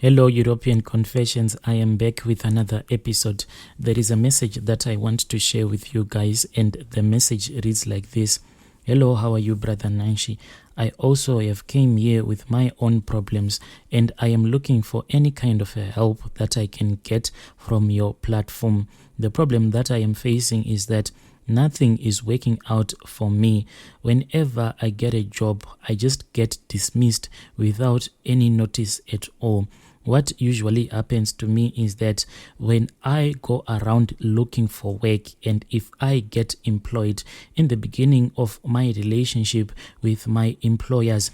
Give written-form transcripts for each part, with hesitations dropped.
Hello, European Confessions. I am back with another episode. There is a message that I want to share with you guys, and the message reads like this. Hello, how are you, Brother Nanshi? I also have came here with my own problems, and I am looking for any kind of a help that I can get from your platform. The problem that I am facing is that nothing is working out for me. Whenever I get a job, I just get dismissed without any notice at all. What usually happens to me is that when I go around looking for work, and if I get employed in the beginning of my relationship with my employers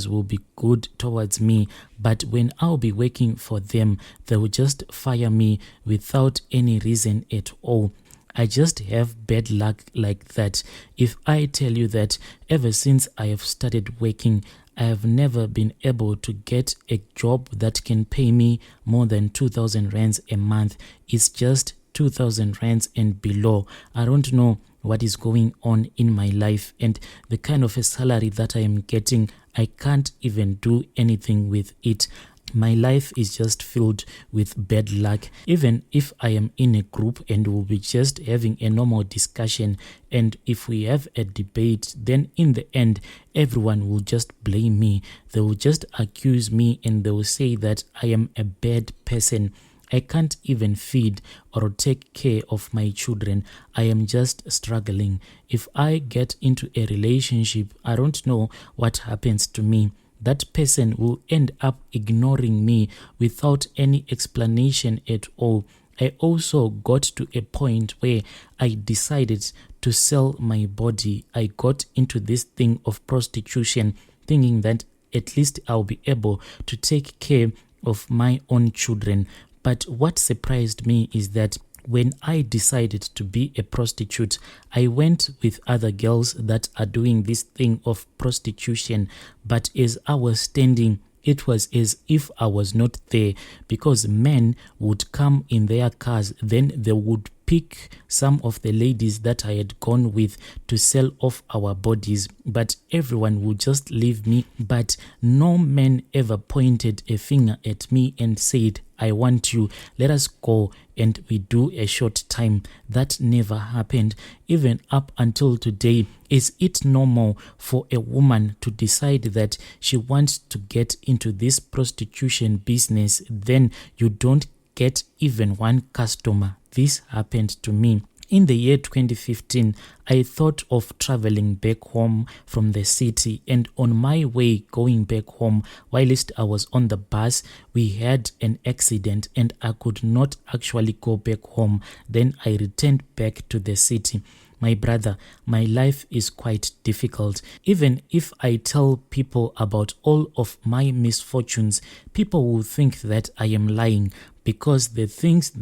will be good towards me, but when I'll be working for them, they will just fire me without any reason at all. I just have bad luck like that. If I tell you that ever since I have started working, I have never been able to get a job that can pay me more than 2,000 rands a month. It's just 2,000 rands and below. I don't know what is going on in my life, and the kind of a salary that I am getting, I can't even do anything with it. My life is just filled with bad luck. Even if I am in a group and we'll be just having a normal discussion, and if we have a debate, then in the end, everyone will just blame me. They will just accuse me, and they will say that I am a bad person. I can't even feed or take care of my children. I am just struggling. If I get into a relationship, I don't know what happens to me. That person will end up ignoring me without any explanation at all. I also got to a point where I decided to sell my body. I got into this thing of prostitution, thinking that at least I'll be able to take care of my own children. But what surprised me is that when I decided to be a prostitute, I went with other girls that are doing this thing of prostitution. But as I was standing, it was as if I was not there, because men would come in their cars, then they would pick some of the ladies that I had gone with to sell off our bodies, but everyone would just leave me. But no man ever pointed a finger at me and said, I want you, let us go and we do a short time. That never happened. Even up until today, is it normal for a woman to decide that she wants to get into this prostitution business, then you don't get even one customer? This happened to me. In the year 2015, I thought of traveling back home from the city, and on my way going back home, whilst I was on the bus, we had an accident and I could not actually go back home. Then I returned back to the city. My brother, my life is quite difficult. Even if I tell people about all of my misfortunes, people will think that I am lying, because the first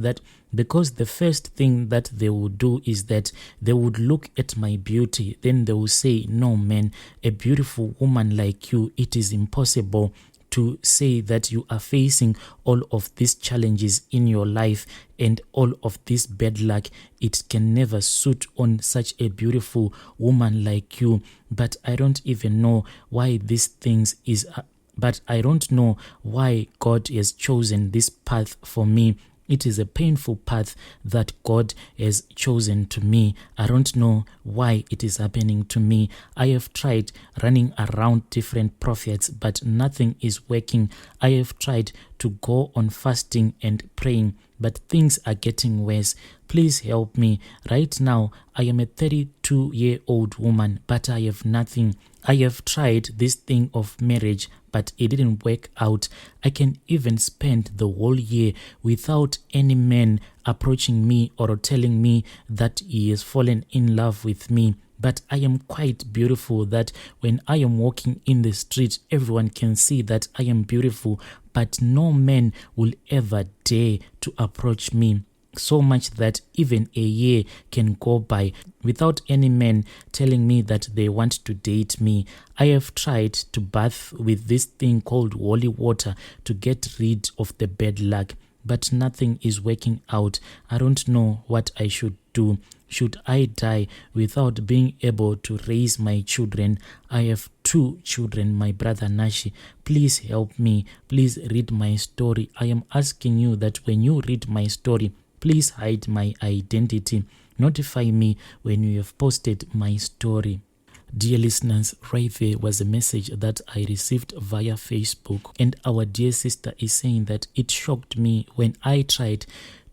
thing that they would do is that they would look at my beauty. Then they will say, no man, a beautiful woman like you, it is impossible to say that you are facing all of these challenges in your life and all of this bad luck. It can never suit on such a beautiful woman like you. But I don't even know why these things is but I don't know why God has chosen this path for me. It is a painful path that God has chosen to me. I don't know why it is happening to me. I have tried running around different prophets, but nothing is working. I have tried to go on fasting and praying, but things are getting worse. Please help me. Right now, I am a 32-year-old woman, but I have nothing. I have tried this thing of marriage, but it didn't work out. I can even spend the whole year without any man approaching me or telling me that he has fallen in love with me. But I am quite beautiful that when I am walking in the street, everyone can see that I am beautiful, but no man will ever dare to approach me. So much that even a year can go by without any men telling me that they want to date me. I have tried to bath with this thing called holy water to get rid of the bad luck, but nothing is working out. I don't know what I should do. should I die without being able to raise my children? I have 2 children, my brother Nashi. Please help me. Please read my story. I am asking you that when you read my story, please hide my identity. Notify me when you have posted my story. Dear listeners, right there was a message that I received via Facebook, and our dear sister is saying that it shocked me when I tried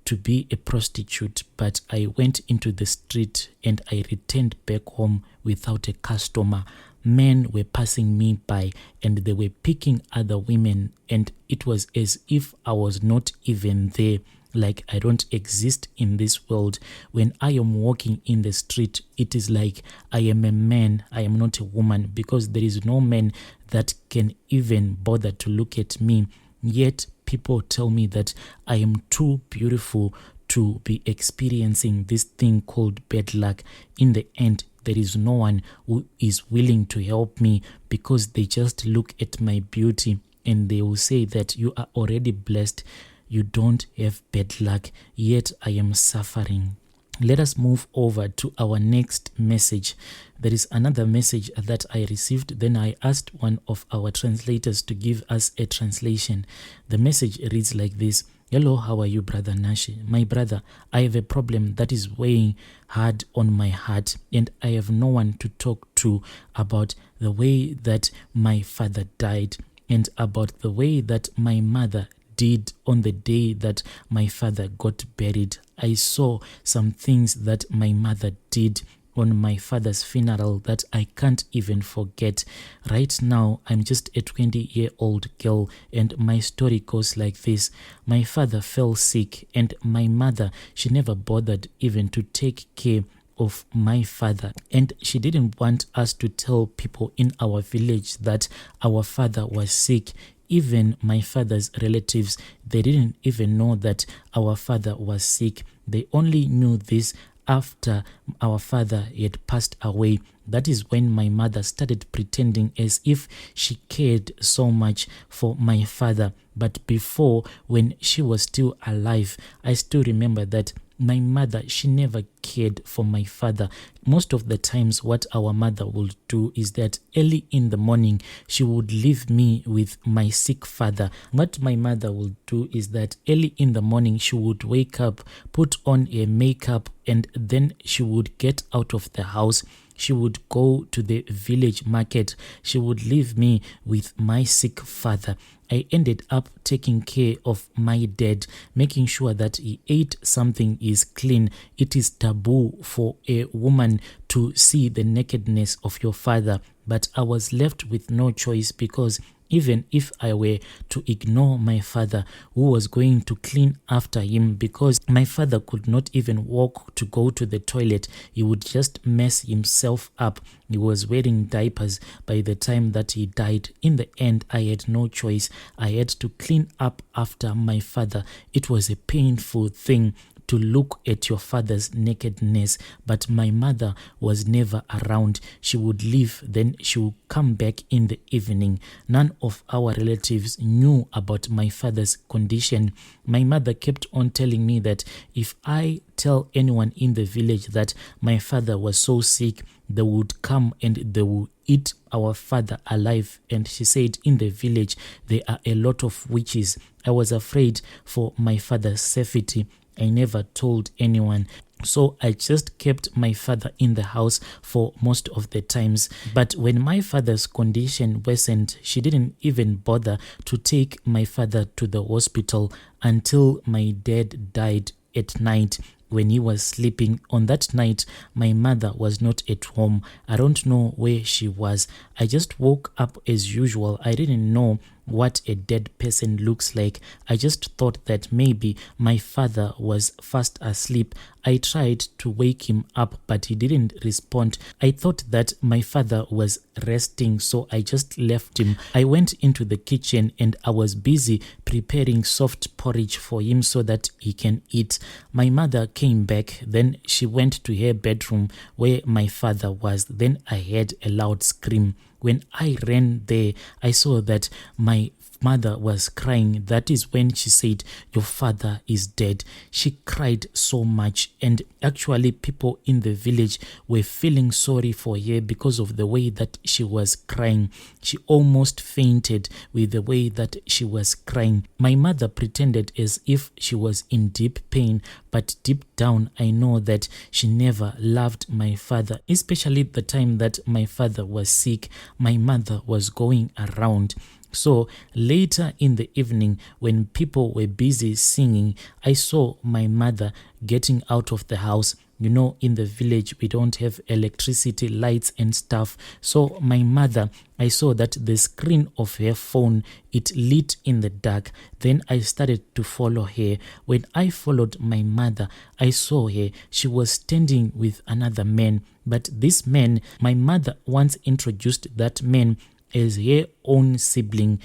to be a prostitute, but I went into the street and I returned back home without a customer. Men were passing me by and they were picking other women, and it was as if I was not even there, like I don't exist in this world. When I am walking in the street, it is like I am a man, I am not a woman, because there is no man that can even bother to look at me. Yet people tell me that I am too beautiful to be experiencing this thing called bad luck. In the end, there is no one who is willing to help me, because they just look at my beauty and they will say that you are already blessed. You don't have bad luck, yet I am suffering. Let us move over to our next message. There is another message that I received. Then I asked one of our translators to give us a translation. The message reads like this. Hello, how are you, Brother Nashi? My brother, I have a problem that is weighing hard on my heart, and I have no one to talk to about the way that my father died and about the way that my mother did on the day that my father got buried. I saw some things that my mother did on my father's funeral that I can't even forget. Right now, I'm just a 20-year-old girl, and my story goes like this. My father fell sick, and my mother, she never bothered even to take care of my father, and she didn't want us to tell people in our village that our father was sick. Even my father's relatives, they didn't even know that our father was sick. They only knew this after our father had passed away. That is when my mother started pretending as if she cared so much for my father. But before, when she was still alive, I still remember that my mother, she never cared for my father. Most of the times what our mother would do is that early in the morning, she would leave me with my sick father. What my mother would do is that early in the morning, she would wake up, put on a makeup, and then she would get out of the house. She would go to the village market. She would leave me with my sick father. I ended up taking care of my dad, making sure that he ate something is clean. It is taboo for a woman to see the nakedness of your father, but I was left with no choice, because even if I were to ignore my father, who was going to clean after him, because my father could not even walk to go to the toilet, he would just mess himself up. He was wearing diapers by the time that he died. In the end, I had no choice. I had to clean up after my father. It was a painful thing to look at your father's nakedness, but my mother was never around. She would leave, then she would come back in the evening. None of our relatives knew about my father's condition. My mother kept on telling me that if I tell anyone in the village that my father was so sick, they would come and they would eat our father alive. And she said in the village there are a lot of witches. I was afraid for my father's safety. I never told anyone. So I just kept my father in the house for most of the times. But when my father's condition worsened, she didn't even bother to take my father to the hospital until my dad died at night. When he was sleeping on that night, my mother was not at home. I don't know where she was. I just woke up as usual. I didn't know what a dead person looks like. I just thought that maybe my father was fast asleep. I tried to wake him up, but he didn't respond. I thought that my father was resting, so I just left him. I went into the kitchen and I was busy preparing soft porridge for him so that he can eat. My mother came back. Then she went to her bedroom where my father was. Then I heard a loud scream. When I ran there, I saw that my mother was crying. That is when she said, "Your father is dead." She cried so much, and actually people in the village were feeling sorry for her because of the way that she was crying. She almost fainted with the way that she was crying. My mother pretended as if she was in deep pain, but deep down I know that she never loved my father, especially the time that my father was sick. My mother was going around. So later in the evening, when people were busy singing, I saw my mother getting out of the house. You know, in the village, we don't have electricity, lights and stuff. So my mother, I saw that the screen of her phone, it lit in the dark. Then I started to follow her. When I followed my mother, I saw her. She was standing with another man. But this man, my mother once introduced that man as her own sibling,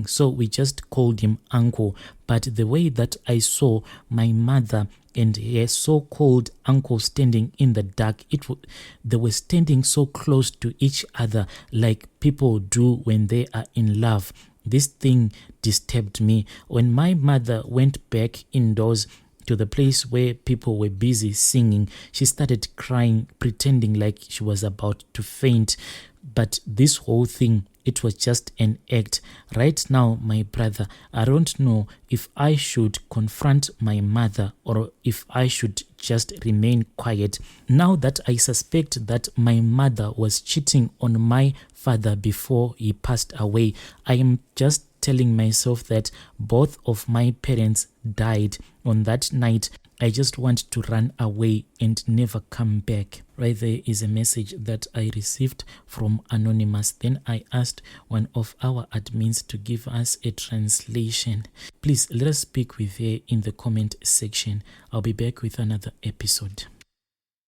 so we just called him uncle. But the way that I saw my mother and her so-called uncle standing in the dark, they were standing so close to each other like people do when they are in love. This thing disturbed me. When my mother went back indoors to the place where people were busy singing, she started crying, pretending like she was about to faint. But this whole thing, it was just an act. Right now, my brother, I don't know if I should confront my mother or if I should just remain quiet. Now that I suspect that my mother was cheating on my father before he passed away, I am just telling myself that both of my parents died on that night. I just want to run away and never come back. Right there is a message that I received from Anonymous. Then I asked one of our admins to give us a translation. Please let us speak with her in the comment section. I'll be back with another episode.